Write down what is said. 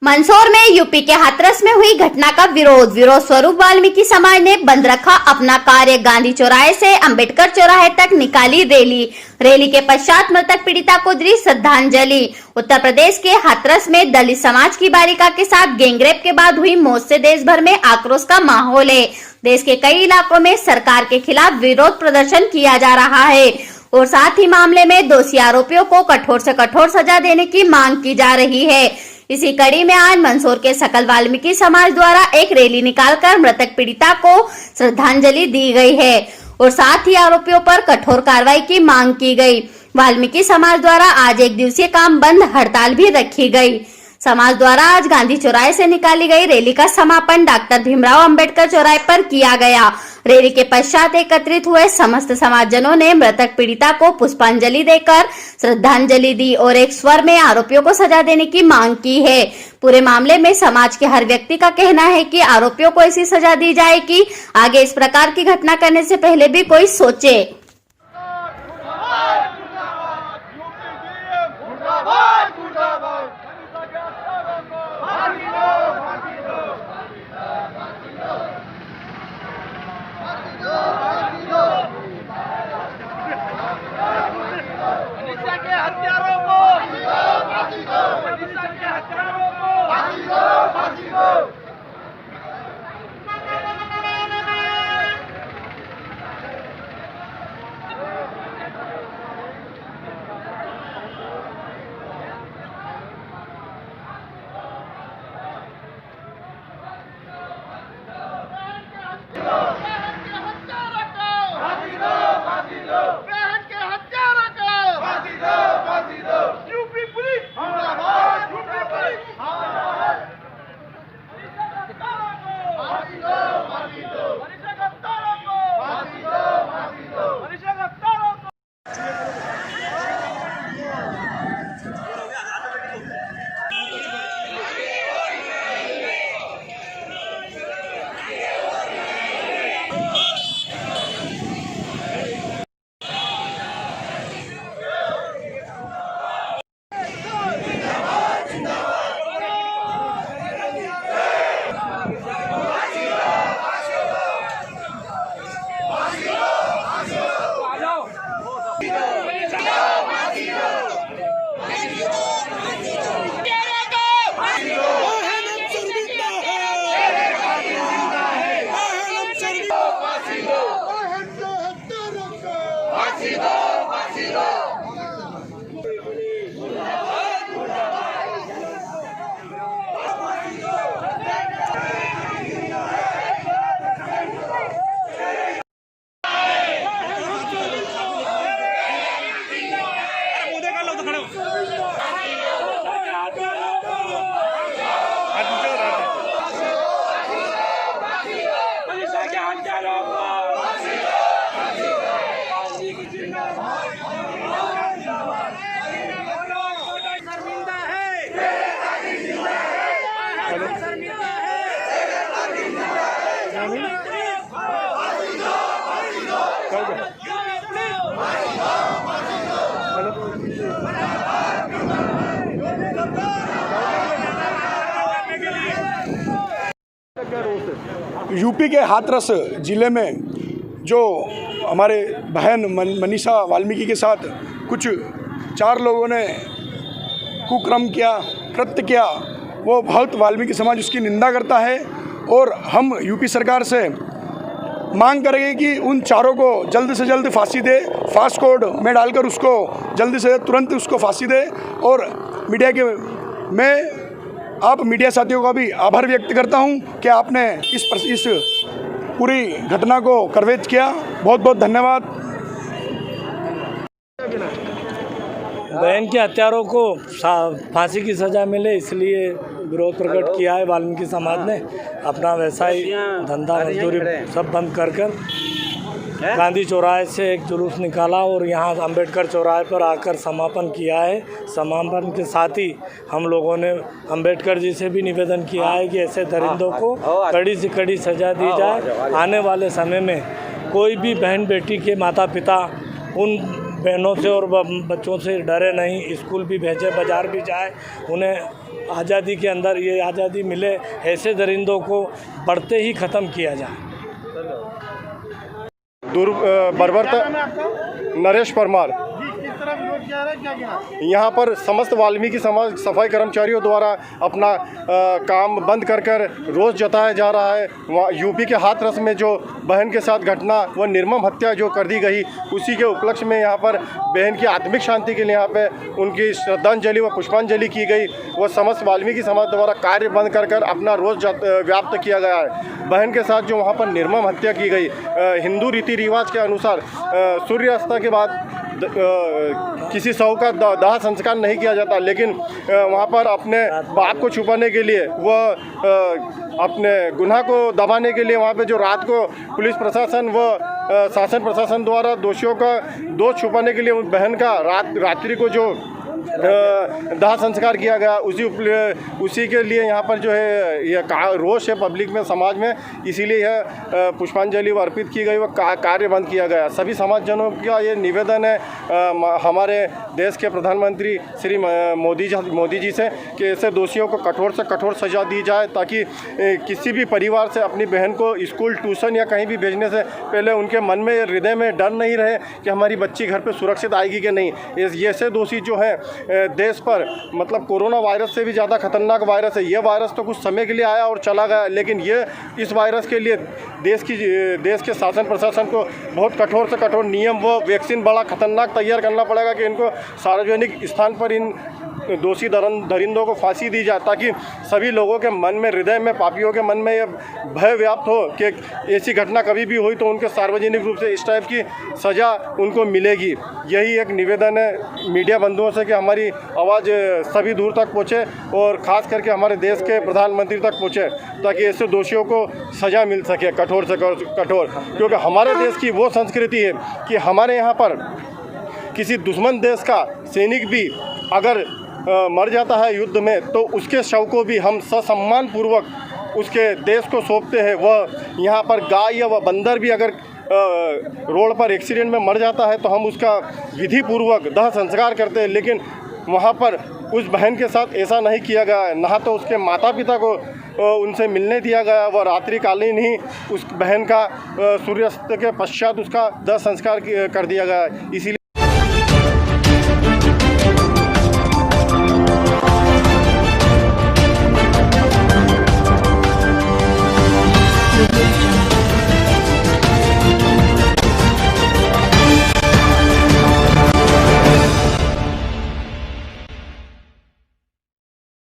मंदसौर में यूपी के हाथरस में हुई घटना का विरोध स्वरूप वाल्मीकि समाज ने बंद रखा अपना कार्य। गांधी चौराहे से अंबेडकर चौराहे तक निकाली रैली के पश्चात मृतक पीड़िता को दी श्रद्धांजलि। उत्तर प्रदेश के हाथरस में दलित समाज की बालिका के साथ गैंगरेप के बाद हुई मौत से देश भर में आक्रोश का माहौल है। देश के कई इलाकों में सरकार के खिलाफ विरोध प्रदर्शन किया जा रहा है और साथ ही मामले में दोषी आरोपियों को कठोर से कठोर सजा देने की मांग की जा रही है। इसी कड़ी में आज मंदसौर के सकल वाल्मीकि समाज द्वारा एक रैली निकालकर मृतक पीड़िता को श्रद्धांजलि दी गई है और साथ ही आरोपियों पर कठोर कार्रवाई की मांग की गई। वाल्मीकि समाज द्वारा आज एक दिवसीय काम बंद हड़ताल भी रखी गई। समाज द्वारा आज गांधी चौराहे से निकाली गई रैली का समापन डॉक्टर भीमराव अंबेडकर चौराहे पर किया गया। रैली के पश्चात एकत्रित हुए समस्त समाजजनों ने मृतक पीड़िता को पुष्पांजलि देकर श्रद्धांजलि दी और एक स्वर में आरोपियों को सजा देने की मांग की है। पूरे मामले में समाज के हर व्यक्ति का कहना है कि आरोपियों को ऐसी सजा दी जाए कि आगे इस प्रकार की घटना करने से पहले भी कोई सोचे। यूपी के हाथरस ज़िले में जो हमारे बहन मनीषा वाल्मीकि के साथ कुछ 4 लोगों ने कुकर्म किया, कृत्य किया, वो बहुत वाल्मीकि समाज उसकी निंदा करता है और हम यूपी सरकार से मांग करेंगे कि उन 4 को जल्द से जल्द फांसी दे, फास्ट कोड में डालकर उसको जल्द से तुरंत उसको फांसी दे। और मीडिया के मैं आप मीडिया साथियों का भी आभार व्यक्त करता हूं कि आपने इस पूरी घटना को कवरेज किया। बहुत बहुत धन्यवाद। बहन के हत्यारों को फांसी की सज़ा मिले इसलिए विरोध प्रकट किया है वाल्मीकि समाज ने। अपना वैसा ही धंधा मजदूरी सब बंद कर गांधी चौराहे से एक जुलूस निकाला और यहाँ अंबेडकर चौराहे पर आकर समापन किया है। समापन के साथ ही हम लोगों ने अंबेडकर जी से भी निवेदन किया है कि ऐसे दरिंदों को कड़ी से कड़ी सज़ा दी जाए। आने वाले समय में कोई भी बहन बेटी के माता पिता उन बहनों से और बच्चों से डरे नहीं, स्कूल भी भेजे, बाज़ार भी जाए, उन्हें आज़ादी के अंदर ये आज़ादी मिले, ऐसे दरिंदों को बढ़ते ही ख़त्म किया जाए। बर्बर नरेश परमार। यहाँ पर समस्त वाल्मीकि समाज सफाई कर्मचारियों द्वारा अपना काम बंद कर रोष जताया जा रहा है। वहाँ यूपी के हाथरस में जो बहन के साथ घटना व निर्मम हत्या जो कर दी गई, उसी के उपलक्ष्य में यहाँ पर बहन की आत्मिक शांति के लिए यहाँ पे उनकी श्रद्धांजलि व पुष्पांजलि की गई। वह समस्त वाल्मीकि समाज द्वारा कार्य बंद कर अपना रोष व्याप्त किया गया है। बहन के साथ जो वहाँ पर निर्मम हत्या की गई, हिंदू रीति रिवाज के अनुसार सूर्यास्त के बाद किसी शव का दाह संस्कार नहीं किया जाता, लेकिन वहाँ पर अपने पाप को छुपाने के लिए वह अपने गुनाह को दबाने के लिए वहाँ पे जो रात को पुलिस प्रशासन व शासन प्रशासन द्वारा दोषियों का दोष छुपाने के लिए उस बहन का रात्रि को जो दाह संस्कार किया गया, उसी के लिए यहाँ पर जो है यह रोष है पब्लिक में, समाज में, इसीलिए यह पुष्पांजलि अर्पित की गई व कार्य बंद किया गया। सभी समाजजनों का ये निवेदन है हमारे देश के प्रधानमंत्री श्री मोदी जी से कि ऐसे दोषियों को कठोर से कठोर सजा दी जाए, ताकि किसी भी परिवार से अपनी बहन को स्कूल, ट्यूशन या कहीं भी भेजने से पहले उनके मन में, हृदय में डर नहीं रहे कि हमारी बच्ची घर पर सुरक्षित आएगी कि नहीं। ऐसे दोषी जो है देश पर, मतलब कोरोना वायरस से भी ज़्यादा खतरनाक वायरस है। ये वायरस तो कुछ समय के लिए आया और चला गया, लेकिन ये इस वायरस के लिए देश के शासन प्रशासन को बहुत कठोर से कठोर नियम व वैक्सीन बड़ा खतरनाक तैयार करना पड़ेगा कि इनको सार्वजनिक स्थान पर इन दोषी दरिंदों को फांसी दी जाए, ताकि सभी लोगों के मन में, हृदय में, पापियों के मन में यह भय व्याप्त हो कि ऐसी घटना कभी भी हुई तो उनके सार्वजनिक रूप से इस टाइप की सज़ा उनको मिलेगी। यही एक निवेदन है मीडिया बंधुओं से कि हमारी आवाज़ सभी दूर तक पहुँचे और ख़ास करके हमारे देश के प्रधानमंत्री तक पहुँचे, ताकि ऐसे दोषियों को सज़ा मिल सके कठोर से कठोर। क्योंकि हमारे देश की वो संस्कृति है कि हमारे यहाँ पर किसी दुश्मन देश का सैनिक भी अगर मर जाता है युद्ध में, तो उसके शव को भी हम ससम्मान पूर्वक उसके देश को सौंपते हैं। वह यहाँ पर गाय या वह बंदर भी अगर रोड पर एक्सीडेंट में मर जाता है तो हम उसका विधि पूर्वक दाह संस्कार करते हैं, लेकिन वहाँ पर उस बहन के साथ ऐसा नहीं किया गया है। ना तो उसके माता पिता को उनसे मिलने दिया गया, वह रात्रिकालीन ही उस बहन का सूर्यास्त के पश्चात उसका दाह संस्कार कर दिया गया है। इसीलिए